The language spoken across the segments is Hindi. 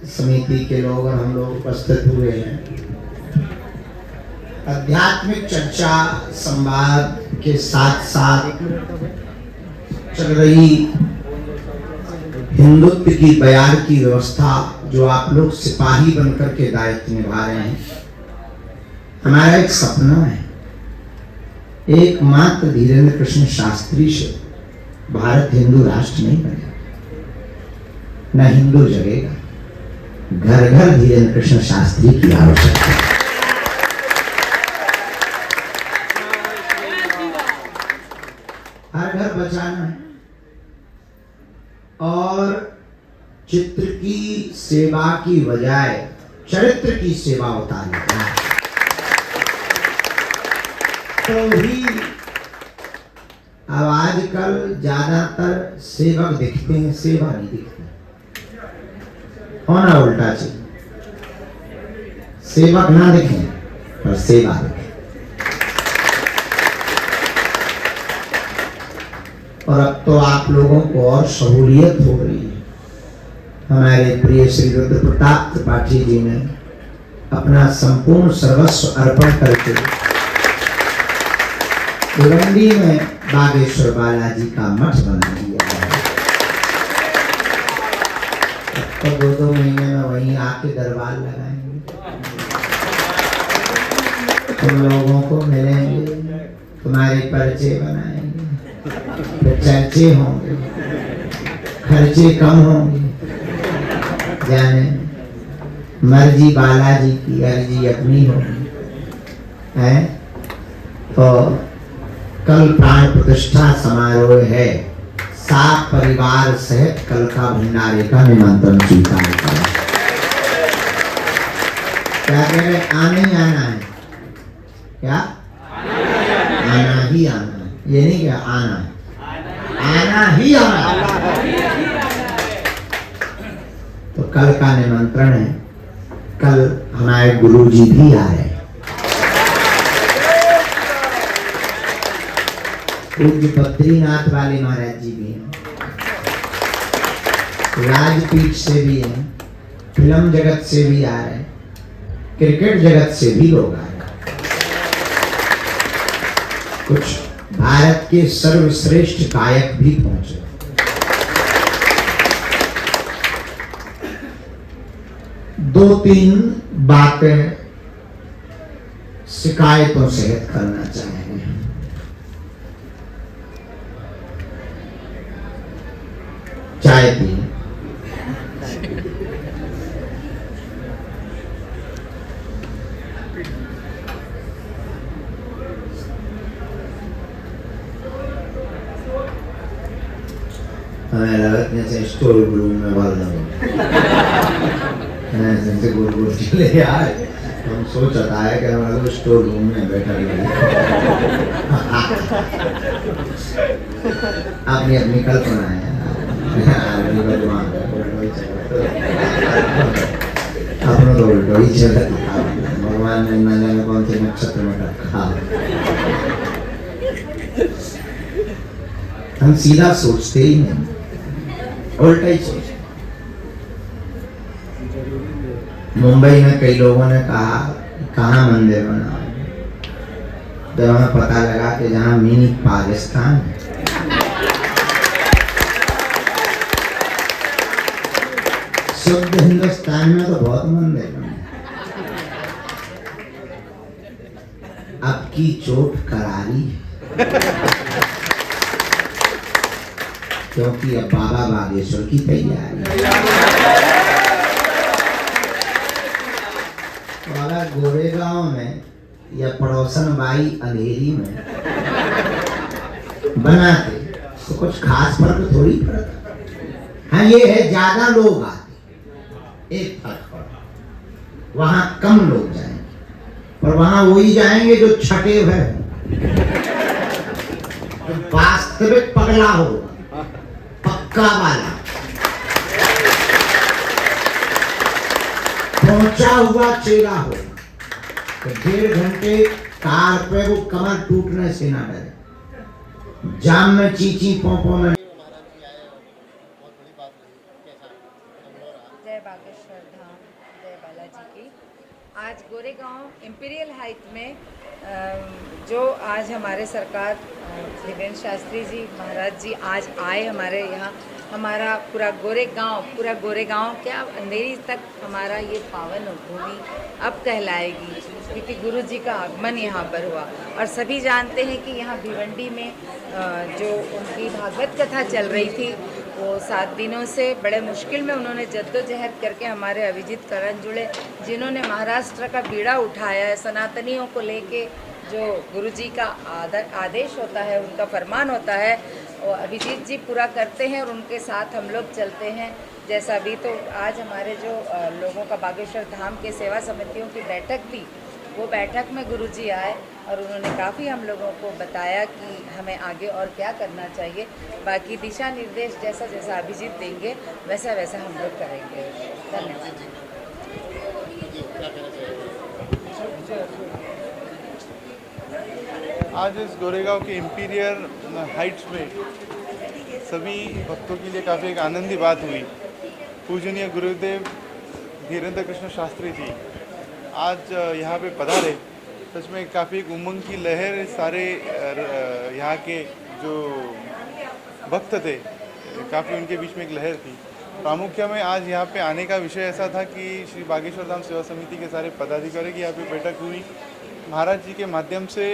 समिति के लोग और हम लोग उपस्थित हुए हैं। आध्यात्मिक चर्चा संवाद के साथ साथ चल रही हिंदुत्व की बयार की व्यवस्था जो आप लोग सिपाही बनकर के दायित्व निभा रहे हैं, हमारा एक सपना है। एकमात्र धीरेन्द्र कृष्ण शास्त्री से भारत हिंदू राष्ट्र नहीं बनेगा, न हिंदू जगेगा। घर घर धीरेन्द्र कृष्ण शास्त्री की आवश्यकता है। हर घर बचाना है और चित्र की सेवा की बजाय चरित्र की सेवा उतारना है। तो ही अब आजकल ज्यादातर सेवक दिखते हैं, सेवा नहीं दिखती। होना उल्टा चाहिए, सेवक ना दिखें पर सेवा दिखे। और अब तो आप लोगों को और सहूलियत हो रही है। हमारे प्रिय श्री रुद्र प्रताप त्रिपाठी जी ने अपना संपूर्ण सर्वस्व अर्पण करके भिवंडी में बागेश्वर बालाजी का मठ बना दिया है। तो 2-2 महीने में वहीं आके दरबार लगाएंगे, तुम लोगों को मिलेंगे, तुम्हारे परिचय बनाएंगे, फिर चर्चे होंगे, खर्चे कम होंगे। जाने मर्जी बालाजी की, अर्जी अपनी होगी है। तो कल प्राण प्रतिष्ठा समारोह है, सात परिवार सहित कल का भंडारे का निमंत्रण स्वीकार करें। क्या कह रहे? आना ही आना है। क्या आना ही आना है, ये नहीं क्या आना ही आना है। तो कल का निमंत्रण है। कल हमारे गुरुजी भी आ रहे हैं, पूज्य बद्रीनाथ वाले महाराज जी भी हैं, राजपीठ से भी हैं, फिल्म जगत से भी आ रहे हैं, क्रिकेट जगत से भी लोग आ रहे हैं। कुछ भारत के सर्वश्रेष्ठ गायक भी पहुंचे। दो तीन बातें शिकायतों से करना चाहेंगे। चाय पी हमें लगा जैसे स्टोर रूम में भर जैसे गोल गोल चले यार, हम सोच रहा है कि हमारा स्टोर रूम में बैठा अपनी अपनी कल्पना है, अपना तो उल्टो ही चल रहा। भगवान ने न जाने कौन से नक्षत्र में रखा। हम सीधा सोचते ही नहीं, उल्टा ही सोचते। मुंबई में कई लोगों ने कहा कहाँ मंदिर बना, तो हमें पता लगा कि जहाँ मिनी पाकिस्तान है। शुद्ध हिंदुस्तान में तो बहुत मंदिर बने। अब की चोट करारी, क्योंकि अब बाबा बागेश्वर की तैयारी। अगर गोरेगांव में या पड़ोसन बाई अंधेरी में बनाते तो कुछ खास फर्क थोड़ी पड़ता। हाँ ये है ज्यादा लोग आते, एक फर्क पड़ता, वहां कम लोग जाएंगे, पर वहां वही जाएंगे जो छठे हुए, वास्तविक पगला होगा, पक्का वाला, पहुंचा हुआ चेला हो। तो 1.5 घंटे कार पे वो कमर टूटने से ना डरे, जाम में चीची पोंपो में। जय बागेश्वर धाम, जय बालाजी की। आज गोरेगांव इंपीरियल हाइट में जो आज हमारे सरकार त्रिवेंद्र शास्त्री जी महाराज जी आज आए हमारे यहाँ, हमारा पूरा गोरेगांव क्या अंधेरी तक हमारा ये पावन भूमि अब कहलाएगी, क्योंकि गुरु जी का आगमन यहाँ पर हुआ। और सभी जानते हैं कि यहाँ भिवंडी में जो उनकी भागवत कथा चल रही थी, वो 7 दिनों से बड़े मुश्किल में उन्होंने जद्दोजहद करके हमारे अभिजीत करण जुड़े, जिन्होंने महाराष्ट्र का बीड़ा उठाया है। सनातनियों को लेके जो गुरुजी का आदेश होता है, उनका फरमान होता है, वो अभिजीत जी पूरा करते हैं और उनके साथ हम लोग चलते हैं। जैसा भी तो आज हमारे जो लोगों का बागेश्वर धाम के सेवा समितियों की बैठक थी, वो बैठक में गुरुजी आए और उन्होंने काफ़ी हम लोगों को बताया कि हमें आगे और क्या करना चाहिए। बाकी दिशा निर्देश जैसा जैसा अभिजीत देंगे वैसा वैसा हम लोग करेंगे। धन्यवाद। आज इस गोरेगांव के इंपीरियल हाइट्स में सभी भक्तों के लिए काफ़ी एक आनंदी बात हुई। पूजनीय गुरुदेव धीरेन्द्र कृष्ण शास्त्री जी आज यहाँ पे पधारे, सच में काफ़ी एक उमंग की लहर सारे यहाँ के जो भक्त थे, काफ़ी उनके बीच में एक लहर थी। प्रामुख्य में आज यहाँ पे आने का विषय ऐसा था कि श्री बागेश्वर धाम सेवा समिति के सारे पदाधिकारी की यहाँ पे बैठक हुई। महाराज जी के माध्यम से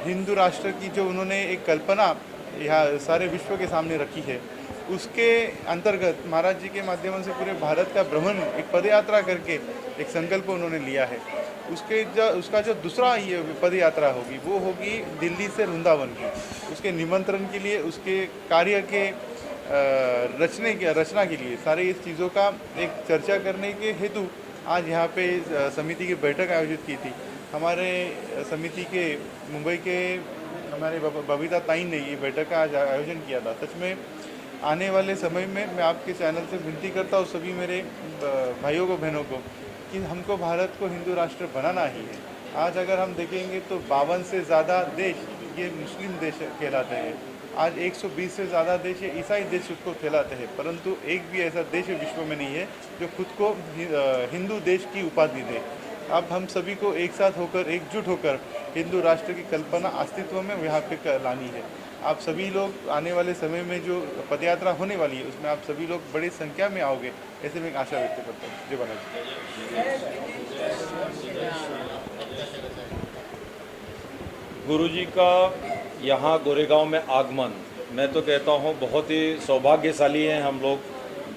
हिंदू राष्ट्र की जो उन्होंने एक कल्पना यहाँ सारे विश्व के सामने रखी है, उसके अंतर्गत महाराज जी के माध्यम से पूरे भारत का भ्रमण एक पदयात्रा करके एक संकल्प उन्होंने लिया है। उसका जो दूसरा ये पदयात्रा होगी वो होगी दिल्ली से वृंदावन की। उसके निमंत्रण के लिए, उसके कार्य के रचना के लिए सारे इस चीज़ों का एक चर्चा करने के हेतु आज यहाँ पे समिति की बैठक आयोजित की थी। हमारे समिति के मुंबई के हमारे बबीता ताई ने ये बैठक का आज आयोजन किया था। सच में आने वाले समय में मैं आपके चैनल से विनती करता हूँ सभी मेरे भाइयों को, बहनों को, कि हमको भारत को हिंदू राष्ट्र बनाना ही है। आज अगर हम देखेंगे तो 52 से ज़्यादा देश ये मुस्लिम देश कहलाते हैं। आज 120 से ज़्यादा देश ये ईसाई देश उसको कहलाते हैं, परंतु एक भी ऐसा देश विश्व में नहीं है जो खुद को हिंदू देश की उपाधि दे। अब हम सभी को एक साथ होकर, एकजुट होकर हिंदू राष्ट्र की कल्पना अस्तित्व में यहाँ पे लानी है। आप सभी लोग आने वाले समय में जो पदयात्रा होने वाली है उसमें आप सभी लोग बड़ी संख्या में आओगे, ऐसे में एक आशा व्यक्त करता हूँ। जय बालाजी। गुरुजी का यहाँ गोरेगांव में आगमन, मैं तो कहता हूँ बहुत ही सौभाग्यशाली हैं हम लोग,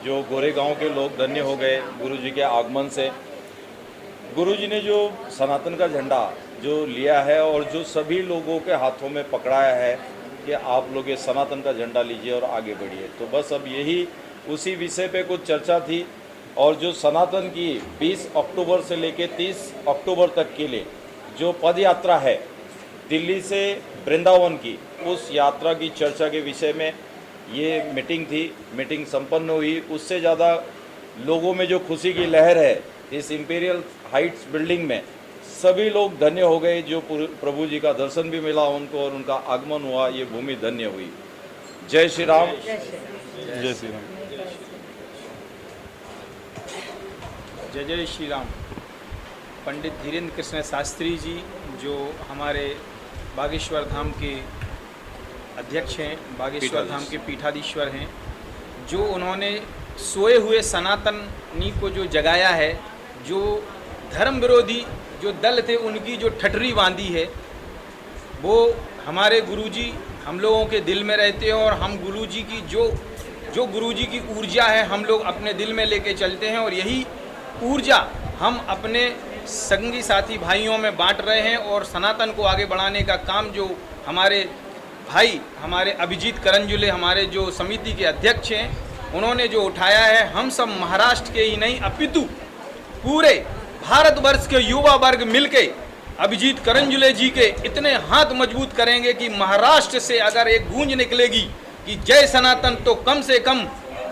जो गोरेगांव के लोग धन्य हो गए गुरुजी के आगमन से। गुरुजी ने जो सनातन का झंडा जो लिया है और जो सभी लोगों के हाथों में पकड़ाया है कि आप लोग ये सनातन का झंडा लीजिए और आगे बढ़िए, तो बस अब यही उसी विषय पे कुछ चर्चा थी। और जो सनातन की 20 अक्टूबर से लेके 30 अक्टूबर तक के लिए जो पद यात्रा है दिल्ली से वृंदावन की, उस यात्रा की चर्चा के विषय में ये मीटिंग थी। मीटिंग संपन्न हुई। उससे ज़्यादा लोगों में जो खुशी की लहर है इस इंपीरियल हाइट्स बिल्डिंग में, सभी लोग धन्य हो गए। जो प्रभु जी का दर्शन भी मिला उनको और उनका आगमन हुआ, ये भूमि धन्य हुई। जय श्री राम। जय श्री राम। जय जय श्री राम। पंडित धीरेन्द्र कृष्ण शास्त्री जी जो हमारे बागेश्वर धाम के अध्यक्ष हैं, बागेश्वर धाम के पीठाधीश्वर हैं, जो उन्होंने सोए हुए सनातनी को जो जगाया है, जो धर्म विरोधी जो दल थे उनकी जो ठठरी बांधी है, वो हमारे गुरुजी हम लोगों के दिल में रहते हैं। और हम गुरुजी की जो गुरुजी की ऊर्जा है हम लोग अपने दिल में लेके चलते हैं, और यही ऊर्जा हम अपने संगी साथी भाइयों में बांट रहे हैं। और सनातन को आगे बढ़ाने का काम जो हमारे भाई, हमारे अभिजीत करंजुले, हमारे जो समिति के अध्यक्ष हैं, उन्होंने जो उठाया है, हम सब महाराष्ट्र के ही नहीं अपितु पूरे भारतवर्ष के युवा वर्ग मिलके अभिजीत करंजुले जी के इतने हाथ मजबूत करेंगे कि महाराष्ट्र से अगर एक गूंज निकलेगी कि जय सनातन, तो कम से कम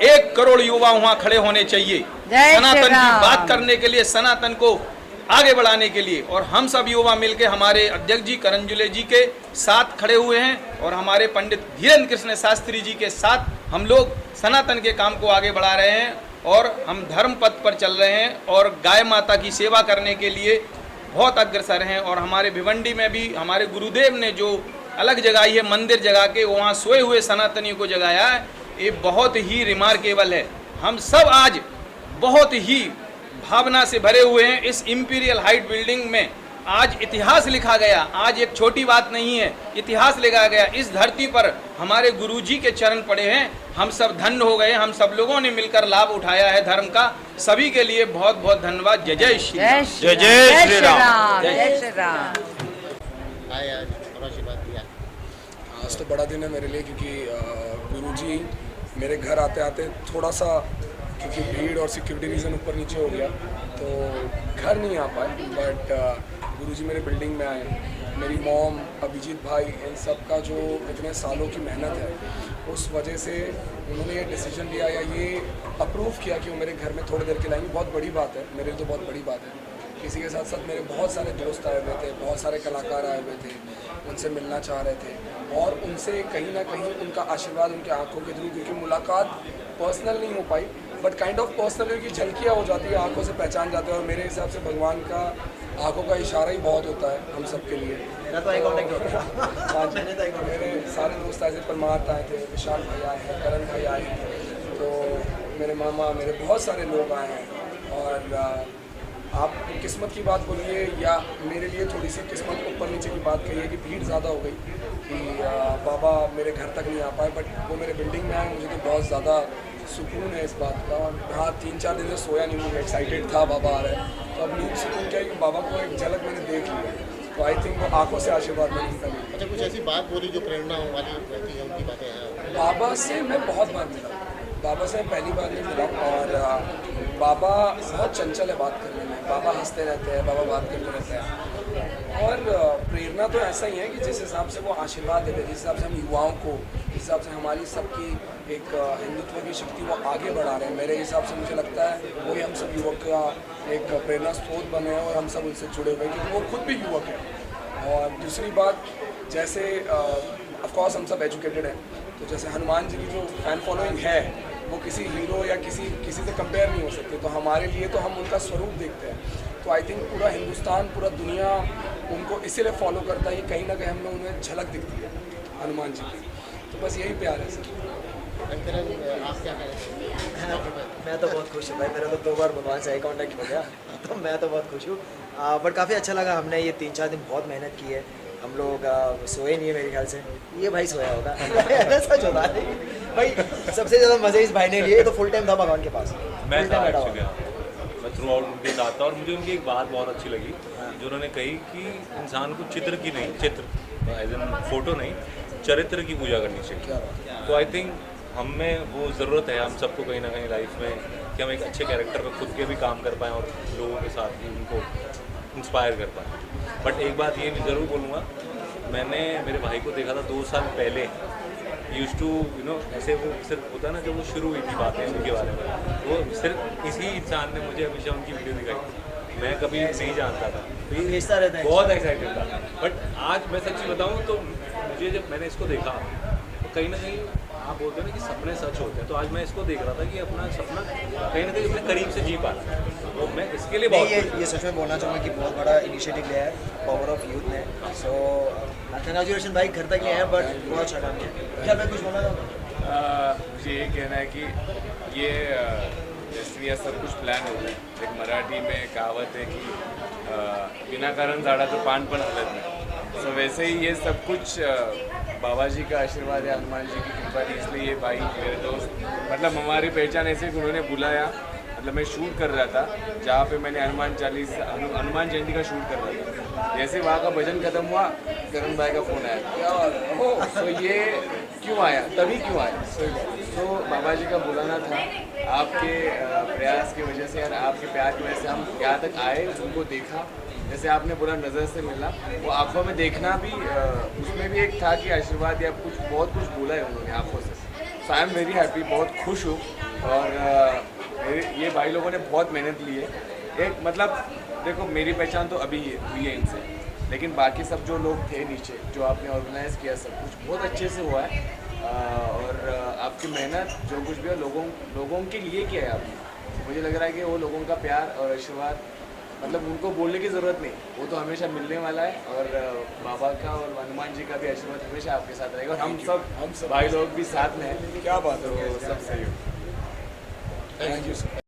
1 करोड़ युवा वहां खड़े होने चाहिए सनातन की बात करने के लिए, सनातन को आगे बढ़ाने के लिए। और हम सब युवा मिलके हमारे अध्यक्ष जी करंजुले जी के साथ खड़े हुए हैं और हमारे पंडित धीरेन्द्र कृष्ण शास्त्री जी के साथ हम लोग सनातन के काम को आगे बढ़ा रहे हैं। और हम धर्म पथ पर चल रहे हैं और गाय माता की सेवा करने के लिए बहुत अग्रसर हैं। और हमारे भिवंडी में भी हमारे गुरुदेव ने जो अलग जगाई है, मंदिर जगा के वहाँ सोए हुए सनातनियों को जगाया है, ये बहुत ही रिमार्केबल है। हम सब आज बहुत ही भावना से भरे हुए हैं। इस इंपीरियल हाइट बिल्डिंग में आज इतिहास लिखा गया, आज एक छोटी बात नहीं है, इतिहास लिखा गया। इस धरती पर हमारे गुरुजी के चरण पड़े हैं, हम सब धन्य हो गए। हम सब लोगों ने मिलकर लाभ उठाया है धर्म का। सभी के लिए बहुत बहुत धन्यवाद। जय जय श्री राम। जय जय श्री राम। जय श्री राम। आज तो बड़ा दिन है मेरे लिए, क्योंकि गुरुजी मेरे घर आते आते थोड़ा सा, क्योंकि भीड़ और सिक्योरिटी रीज़न ऊपर नीचे हो गया तो घर नहीं आ पाए, बट गुरुजी मेरे बिल्डिंग में आए। मेरी मॉम, अभिजीत भाई, इन सब का जो इतने सालों की मेहनत है, उस वजह से उन्होंने ये डिसीजन लिया या ये अप्रूव किया कि वो मेरे घर में थोड़ी देर के लाएंगे। बहुत बड़ी बात है मेरे लिए, तो बहुत बड़ी बात है। इसी के साथ साथ मेरे बहुत सारे दोस्त आए हुए थे, बहुत सारे कलाकार आए हुए थे, उनसे मिलना चाह रहे थे और उनसे कहीं ना कहीं उनका आशीर्वाद उनके आंखों के थ्रू, क्योंकि मुलाकात पर्सनल नहीं हो पाई बट काइंड ऑफ पर्सनल की झलकियाँ हो जाती है, आंखों से पहचान जाते हैं। और मेरे हिसाब से भगवान का आंखों का इशारा ही बहुत होता है हम सब के लिए। मेरा तो आई कांटेक्ट होता है। आज मैंने तो आई कांटेक्ट मेरे सारे दोस्त ऐसे परमार्थ आए थे, विशाल भाई आए हैं, करण भाई आए हैं, तो मेरे मामा, मेरे बहुत सारे लोग आए हैं। और आप किस्मत की बात बोलिए या मेरे लिए थोड़ी सी किस्मत ऊपर नीचे की बात कहिए कि भीड़ ज़्यादा हो गई कि बाबा मेरे घर तक नहीं आ पाए, बट वो मेरे बिल्डिंग में आए, मुझे तो बहुत ज़्यादा सुकून है इस बात का। और हाँ, 3-4 दिन से सोया नहीं, मुझे एक्साइटेड था बाबा आ रहे हैं, तो अब नींद सुकून क्या है कि बाबा को एक झलक मैंने देख लिया, तो आई थिंक वो आंखों से आशीर्वाद मैंने उनका लिया। अच्छा, कुछ ऐसी बात बोली जो प्रेरणा वाली रहती है, उनकी बातें हैं? बाबा से मैं बहुत बार मिला, बाबा से मैं पहली बार नहीं मिला। और बाबा बहुत चंचल है बात करने में, बाबा हंसते रहते हैं, बाबा बात करते रहते हैं। और प्रेरणा तो ऐसा ही है कि जिस हिसाब से वो आशीर्वाद देते हैं, जिस हिसाब से हम युवाओं को, जिस हिसाब से हमारी सबकी एक हिंदुत्व की शक्ति वो आगे बढ़ा रहे हैं, मेरे हिसाब से मुझे लगता है वही हम सब युवक का एक प्रेरणा स्रोत बने हैं और हम सब उनसे जुड़े हुए हैं, क्योंकि वो खुद भी युवक है। और दूसरी बात, जैसे ऑफकोर्स हम सब एजुकेटेड हैं, तो जैसे हनुमान जी की जो फैन फॉलोइंग है वो किसी हीरो या किसी से कंपेयर नहीं हो सकते, तो हमारे लिए तो हम उनका स्वरूप देखते हैं। तो आई थिंक पूरा हिंदुस्तान, पूरा दुनिया उनको इसीलिए फॉलो करता है कि कहीं ना कहीं हम लोग उन्हें झलक दिखती है हनुमान जी की, तो बस यही प्यार है सर। आप क्या करें? मैं तो बहुत खुश हूँ भाई, मेरा तो 2 बार भगवान से आई कांटेक्ट हो गया, तो मैं तो बहुत खुश हूँ। बट काफ़ी अच्छा लगा, हमने ये 3-4 दिन बहुत मेहनत की है, हम लोग सोए नहीं है मेरे ख्याल से, ये भाई सोया होगा सच होता है भाई। सबसे ज़्यादा मज़े इस भाई ने लिए, तो फुल टाइम था भगवान के पास, मैं full time था बैठा actually, हुआ। मैं थ्रू आउट उनके साथ था। और मुझे उनकी एक बात बहुत अच्छी लगी जो उन्होंने कही कि इंसान को चित्र की नहीं, चित्र एज एन फोटो नहीं, चरित्र की पूजा करनी चाहिए। तो आई थिंक हम में वो ज़रूरत है, हम सबको कहीं ना कहीं लाइफ में, कि हम एक अच्छे कैरेक्टर पर खुद के भी काम कर पाएँ और लोगों के साथ भी उनको इंस्पायर कर पाएँ। बट एक बात ये भी ज़रूर बोलूँगा, मैंने मेरे भाई को देखा था 2 साल पहले, यूज़ टू ऐसे वो सिर्फ होता है ना, जब वो शुरू हुई थी बातें उनके बारे में, वो सिर्फ इसी इंसान ने मुझे हमेशा उनकी वीडियो दिखाई, मैं कभी नहीं जानता था, तो ये भेजता रहता है। बहुत एक्साइटेड था। बट आज मैं सच्ची बताऊँ तो मुझे जब मैंने इसको देखा, तो कहीं ना कहीं आप बोलते हैं ना कि सपने सच होते हैं, तो आज मैं इसको देख रहा था कि अपना सपना कहीं ना कहीं अपने करीब से जी पा रहा है, तो मैं इसके लिए बहुत खुश हूँ। ये सच में बोलना चाहूँगा कि बहुत बड़ा इनिशिएटिव लिया है पावर ऑफ यूथ ने, सो कंग्रेचुलेशन भाई, घर तक लिए हैं बट बहुत अच्छा काम किया। क्या मैं कुछ बोलना चाहूँगा? मुझे ये कहना है कि ये इसलिए सब कुछ प्लान होता है। एक मराठी में कहावत है कि बिना कारण झाड़ा तो पान पण हलत नहीं। सो वैसे ही ये सब कुछ बाबा जी का आशीर्वाद है, हनुमान जी की कृपा थी, इसलिए ये भाई मेरे दोस्त, मतलब हमारी पहचान ऐसे कि उन्होंने बुलाया, मतलब मैं शूट कर रहा था जहाँ पे मैंने हनुमान जयंती का शूट कर रहा था, जैसे वहाँ का भजन खत्म हुआ, करण भाई का फ़ोन आया, क्या हो, तो ये क्यों आया, तभी क्यों आया, तो बाबा जी का बुलाना था, आपके प्रयास की वजह से और आपके प्यार की वजह से हम यहाँ तक आए, उनको देखा, जैसे आपने बोला नज़र से मिला, वो आंखों में देखना भी, उसमें भी एक था कि आशीर्वाद या कुछ बहुत कुछ बोला है उन्होंने आंखों से। सो आई एम वेरी हैप्पी, बहुत खुश हूँ। और ये भाई लोगों ने बहुत मेहनत ली है। एक मतलब देखो, मेरी पहचान तो अभी हुई है इनसे, लेकिन बाकी सब जो लोग थे नीचे, जो आपने ऑर्गेनाइज़ किया, सब कुछ बहुत अच्छे से हुआ है। और आपकी मेहनत जो कुछ भी है लोगों के लिए किया है आपने, मुझे लग रहा है कि वो लोगों का प्यार और आशीर्वाद, मतलब उनको बोलने की ज़रूरत नहीं, वो तो हमेशा मिलने वाला है। और बाबा का और हनुमान जी का भी आशीर्वाद हमेशा आपके साथ रहेगा, और हम सब भाई लोग भी साथ में हैं। क्या बात है, सब सही हो। Thank you sir.